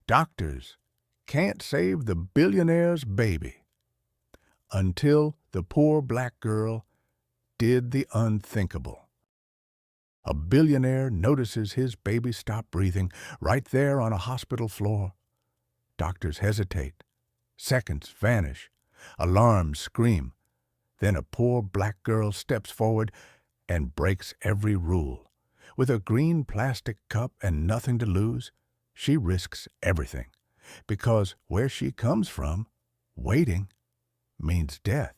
Doctors can't save the billionaire's baby until the poor black girl did the unthinkable. A billionaire notices his baby stop breathing right there on a hospital floor. Doctors hesitate. Seconds vanish. Alarms scream. Then a poor black girl steps forward and breaks every rule. With a green plastic cup and nothing to lose, she risks everything. Because where she comes from, waiting means death.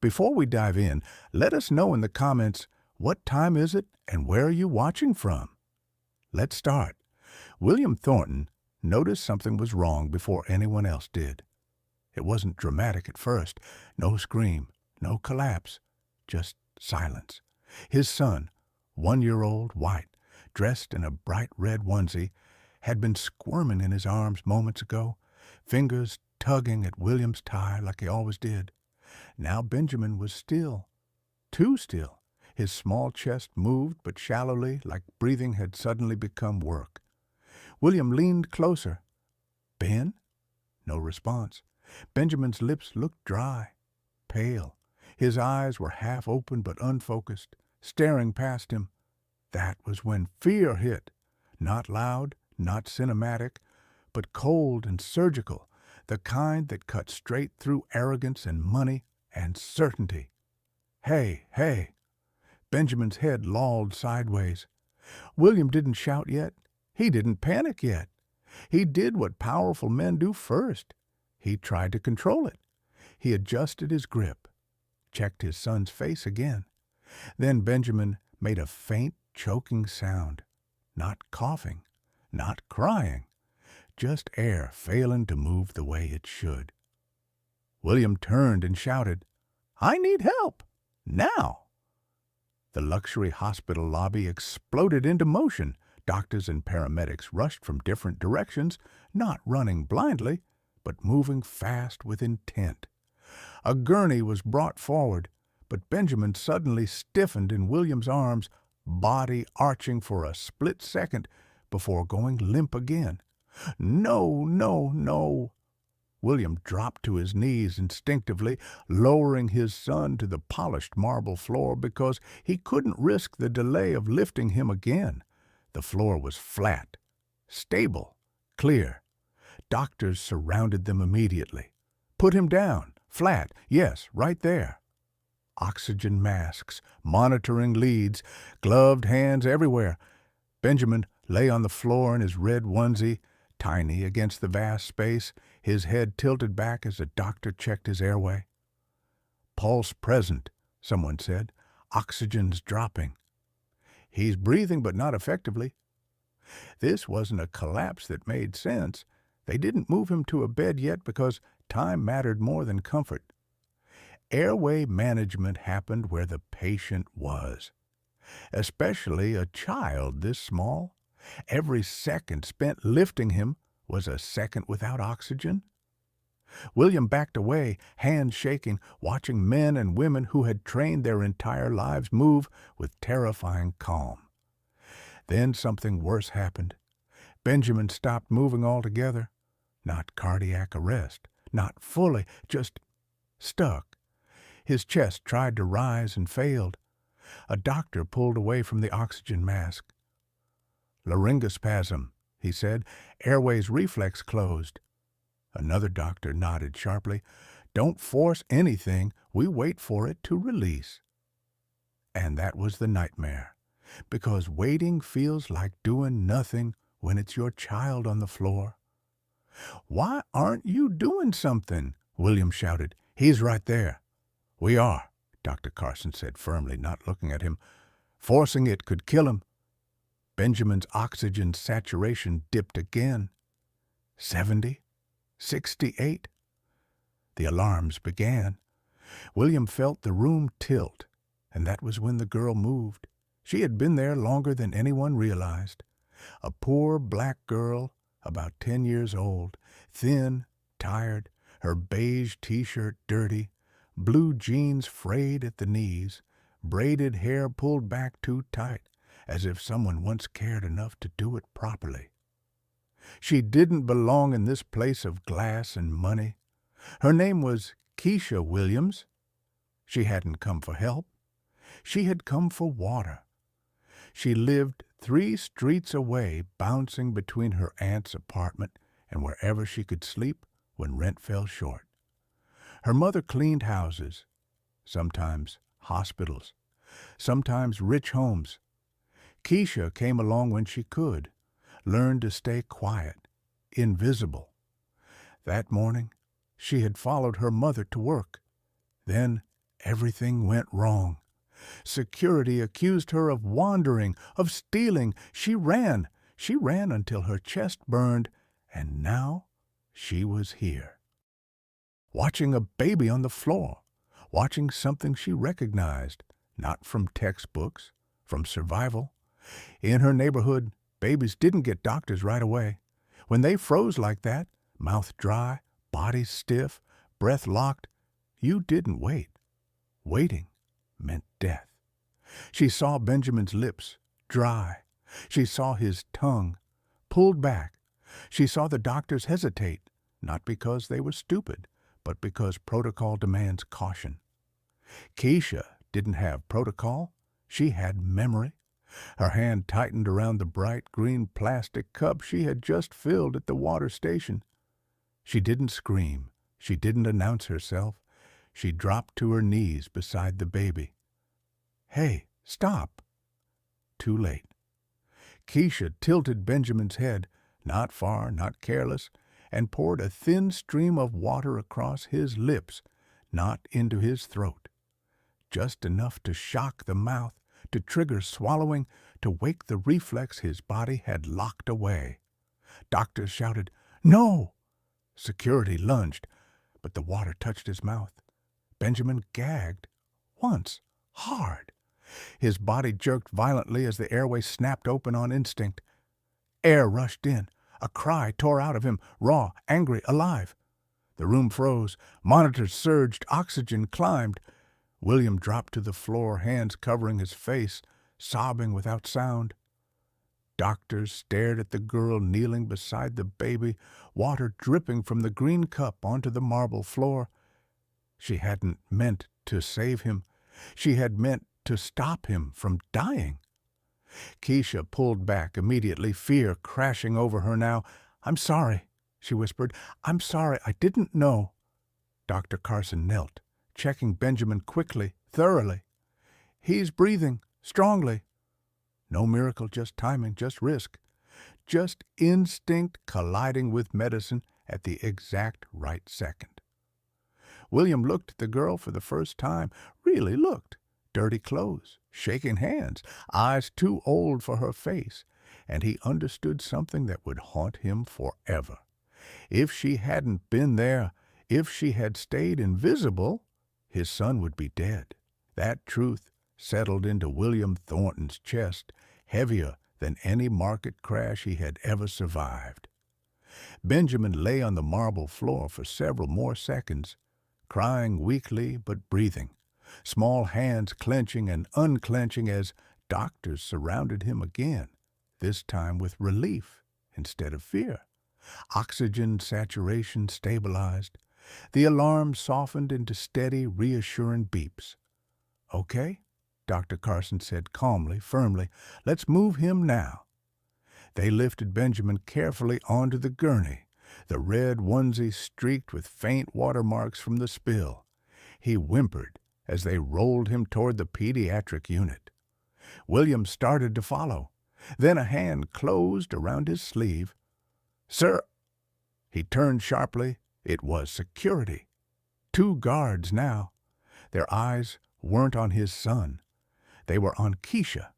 Before we dive in, let us know in the comments, what time is it and where are you watching from? Let's start. William Thornton noticed something was wrong before anyone else did. It wasn't dramatic at first. No scream, no collapse, just silence. His son, 1-year-old, white, dressed in a bright red onesie, had been squirming in his arms moments ago, fingers tugging at William's tie like he always did. Now Benjamin was still, too still. His small chest moved but shallowly, like breathing had suddenly become work. William leaned closer. "Ben?" No response. Benjamin's lips looked dry, pale. His eyes were half open but unfocused, staring past him. That was when fear hit. Not loud, not cinematic, but cold and surgical, the kind that cut straight through arrogance and money and certainty. "Hey, hey!" Benjamin's head lolled sideways. William didn't shout yet. He didn't panic yet. He did what powerful men do first. He tried to control it. He adjusted his grip, checked his son's face again. Then Benjamin made a faint, choking sound. Not coughing, not crying, just air failing to move the way it should. William turned and shouted, "I need help! Now!" The luxury hospital lobby exploded into motion. Doctors and paramedics rushed from different directions, not running blindly, but moving fast with intent. A gurney was brought forward, but Benjamin suddenly stiffened in William's arms, body arching for a split second before going limp again. "No, no, no!" William dropped to his knees instinctively, lowering his son to the polished marble floor because he couldn't risk the delay of lifting him again. The floor was flat, stable, clear. Doctors surrounded them immediately. "Put him down. Flat. Yes, right there." Oxygen masks, monitoring leads, gloved hands everywhere. Benjamin lay on the floor in his red onesie, tiny against the vast space, his head tilted back as a doctor checked his airway. "Pulse present," someone said. "Oxygen's dropping." "He's breathing but not effectively." This wasn't a collapse that made sense. They didn't move him to a bed yet because time mattered more than comfort. Airway management happened where the patient was, especially a child this small. Every second spent lifting him was a second without oxygen. William backed away, hands shaking, watching men and women who had trained their entire lives move with terrifying calm. Then something worse happened. Benjamin stopped moving altogether. Not cardiac arrest, not fully, just stuck. His chest tried to rise and failed. A doctor pulled away from the oxygen mask. "Laryngospasm," he said. "Airways reflex closed." Another doctor nodded sharply. "Don't force anything. We wait for it to release." And that was the nightmare, because waiting feels like doing nothing when it's your child on the floor. "Why aren't you doing something?" William shouted. "He's right there." "We are," Dr. Carson said firmly, not looking at him. "Forcing it could kill him." Benjamin's oxygen saturation dipped again. 70, 68. The alarms began. William felt the room tilt, and that was when the girl moved. She had been there longer than anyone realized. A poor black girl, about 10 years old, thin, tired, her beige t-shirt dirty, blue jeans frayed at the knees, braided hair pulled back too tight, as if someone once cared enough to do it properly. She didn't belong in this place of glass and money. Her name was Keisha Williams. She hadn't come for help. She had come for water. She lived 3 streets away, bouncing between her aunt's apartment and wherever she could sleep when rent fell short. Her mother cleaned houses, sometimes hospitals, sometimes rich homes. Keisha came along when she could, learned to stay quiet, invisible. That morning, she had followed her mother to work. Then everything went wrong. Security accused her of wandering, of stealing. She ran until her chest burned, and now she was here. Watching a baby on the floor, watching something she recognized, not from textbooks, from survival. In her neighborhood, babies didn't get doctors right away. When they froze like that, mouth dry, body stiff, breath locked, you didn't wait. Waiting meant death. She saw Benjamin's lips, dry. She saw his tongue, pulled back. She saw the doctors hesitate, not because they were stupid, but because protocol demands caution. Keisha didn't have protocol. She had memory. Her hand tightened around the bright green plastic cup she had just filled at the water station. She didn't scream. She didn't announce herself. She dropped to her knees beside the baby. "Hey, stop." Too late. Keisha tilted Benjamin's head, not far, not careless, and poured a thin stream of water across his lips, not into his throat. Just enough to shock the mouth, to trigger swallowing, to wake the reflex his body had locked away. Doctors shouted, "No!" Security lunged, but the water touched his mouth. Benjamin gagged. Once. Hard. His body jerked violently as the airway snapped open on instinct. Air rushed in. A cry tore out of him, raw, angry, alive. The room froze. Monitors surged. Oxygen climbed. William dropped to the floor, hands covering his face, sobbing without sound. Doctors stared at the girl kneeling beside the baby, water dripping from the green cup onto the marble floor. She hadn't meant to save him. She had meant to stop him from dying. Keisha pulled back immediately, fear crashing over her now. "I'm sorry," she whispered. "I'm sorry. I didn't know." Dr. Carson knelt, checking Benjamin quickly, thoroughly. "He's breathing, strongly." No miracle, just timing, just risk. Just instinct colliding with medicine at the exact right second. William looked at the girl for the first time, really looked. Dirty clothes, shaking hands, eyes too old for her face, and he understood something that would haunt him forever. If she hadn't been there, if she had stayed invisible, his son would be dead. That truth settled into William Thornton's chest, heavier than any market crash he had ever survived. Benjamin lay on the marble floor for several more seconds, crying weakly but breathing, small hands clenching and unclenching as doctors surrounded him again, this time with relief instead of fear. Oxygen saturation stabilized. The alarm softened into steady, reassuring beeps. "Okay," Dr. Carson said calmly, firmly. "Let's move him now." They lifted Benjamin carefully onto the gurney, the red onesie streaked with faint watermarks from the spill. He whimpered as they rolled him toward the pediatric unit. William started to follow. Then a hand closed around his sleeve. "Sir!" He turned sharply. It was security. 2 guards now. Their eyes weren't on his son. They were on Keisha.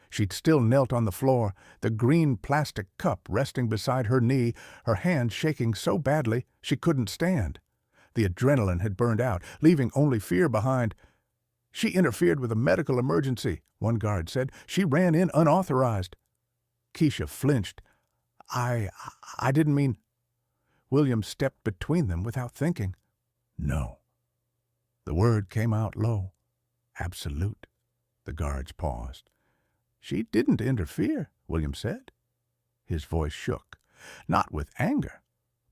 She'd still knelt on the floor, the green plastic cup resting beside her knee, her hand shaking so badly she couldn't stand. The adrenaline had burned out, leaving only fear behind. "She interfered with a medical emergency," one guard said. "She ran in unauthorized." Keisha flinched. I didn't mean—" William stepped between them without thinking. "No." The word came out low. "Absolute." The guards paused. "She didn't interfere," William said. His voice shook. Not with anger,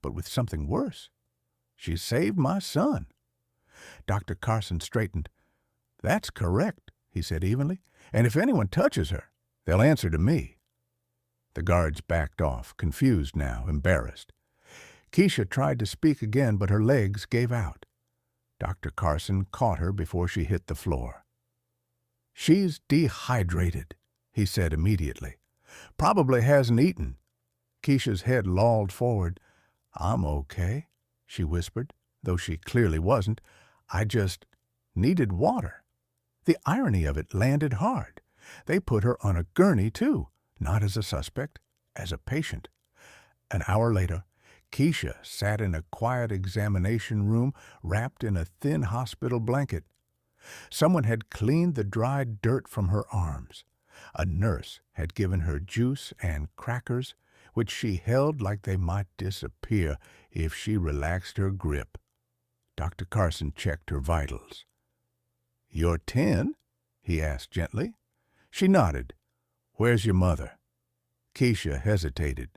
but with something worse. She saved my son. Dr. Carson straightened. That's correct, he said evenly. And if anyone touches her, they'll answer to me. The guards backed off, confused now, embarrassed. Keisha tried to speak again, but her legs gave out. Dr. Carson caught her before she hit the floor. She's dehydrated, he said immediately. Probably hasn't eaten. Keisha's head lolled forward. I'm okay, she whispered, though she clearly wasn't. I just needed water. The irony of it landed hard. They put her on a gurney, too, not as a suspect, as a patient. An hour later, Keisha sat in a quiet examination room wrapped in a thin hospital blanket. Someone had cleaned the dried dirt from her arms. A nurse had given her juice and crackers, which she held like they might disappear if she relaxed her grip. Dr. Carson checked her vitals. You're 10? He asked gently. She nodded. Where's your mother? Keisha hesitated.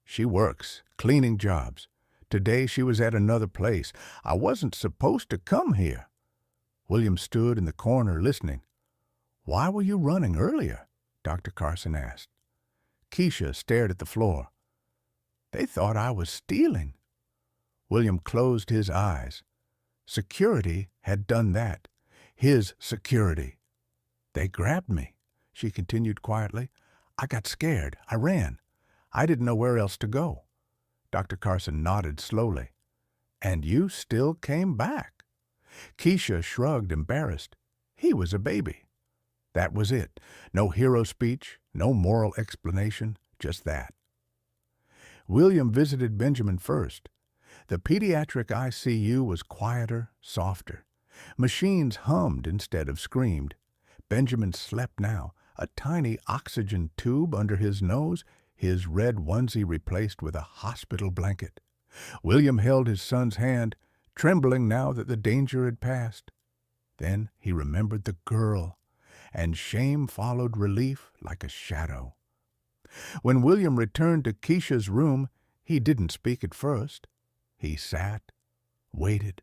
She works, cleaning jobs. Today she was at another place. I wasn't supposed to come here. William stood in the corner listening. Why were you running earlier? Dr. Carson asked. Keisha stared at the floor. They thought I was stealing. William closed his eyes. Security had done that. His security. They grabbed me, she continued quietly. I got scared. I ran. I didn't know where else to go. Dr. Carson nodded slowly. And you still came back. Keisha shrugged, embarrassed. He was a baby. That was it. No hero speech, no moral explanation, just that. William visited Benjamin first. The pediatric ICU was quieter, softer. Machines hummed instead of screamed. Benjamin slept now, a tiny oxygen tube under his nose, his red onesie replaced with a hospital blanket. William held his son's hand, trembling now that the danger had passed. Then he remembered the girl, and shame followed relief like a shadow. When William returned to Keisha's room, he didn't speak at first. He sat, waited.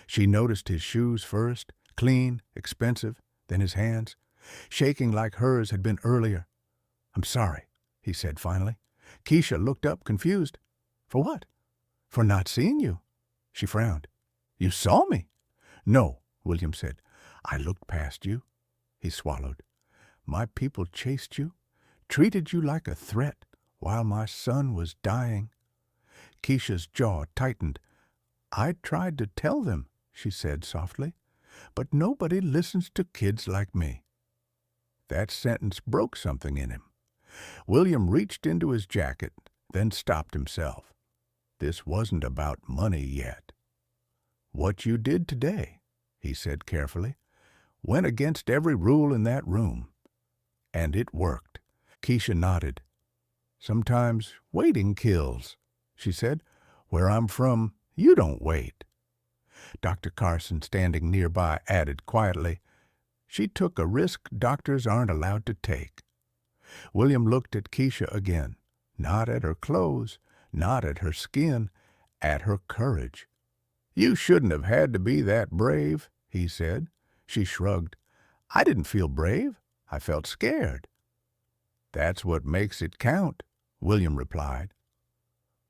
She noticed his shoes first, clean, expensive, then his hands, shaking like hers had been earlier. I'm sorry, he said finally. Keisha looked up, confused. For what? For not seeing you. She frowned. You saw me? No, William said. I looked past you. He swallowed. My people chased you, treated you like a threat while my son was dying. Keisha's jaw tightened. I tried to tell them, she said softly, but nobody listens to kids like me. That sentence broke something in him. William reached into his jacket, then stopped himself. This wasn't about money yet. What you did today, he said carefully, went against every rule in that room. And it worked. Keisha nodded. Sometimes waiting kills, she said. Where I'm from, you don't wait. Dr. Carson, standing nearby, added quietly, She took a risk doctors aren't allowed to take. William looked at Keisha again, not at her clothes, not at her skin, at her courage. You shouldn't have had to be that brave, he said. She shrugged. I didn't feel brave. I felt scared. That's what makes it count, William replied.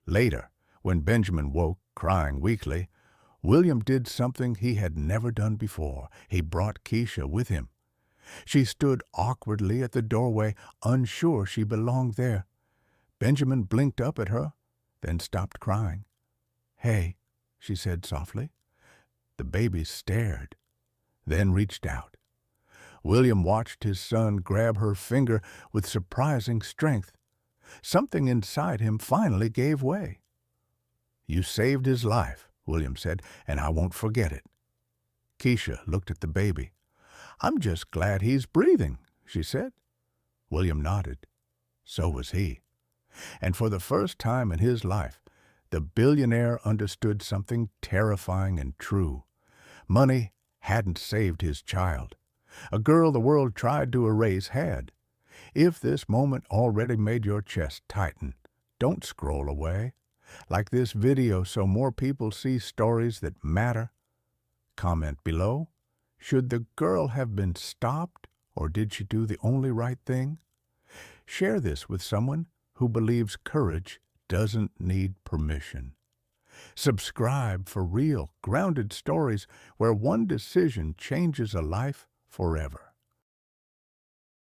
Later, when Benjamin woke, crying weakly, William did something he had never done before. He brought Keisha with him. She stood awkwardly at the doorway, unsure she belonged there. Benjamin blinked up at her, then stopped crying. Hey, she said softly. The baby stared, then reached out. William watched his son grab her finger with surprising strength. Something inside him finally gave way. You saved his life, William said, and I won't forget it. Keisha looked at the baby. I'm just glad he's breathing, she said. William nodded. So was he. And for the first time in his life, the billionaire understood something terrifying and true. Money hadn't saved his child. A girl the world tried to erase had. If this moment already made your chest tighten, Don't scroll away. Like this video so more people see stories that matter. Comment below. Should the girl have been stopped, or did she do the only right thing? Share this with someone who believes courage doesn't need permission. Subscribe for real, grounded stories where one decision changes a life forever.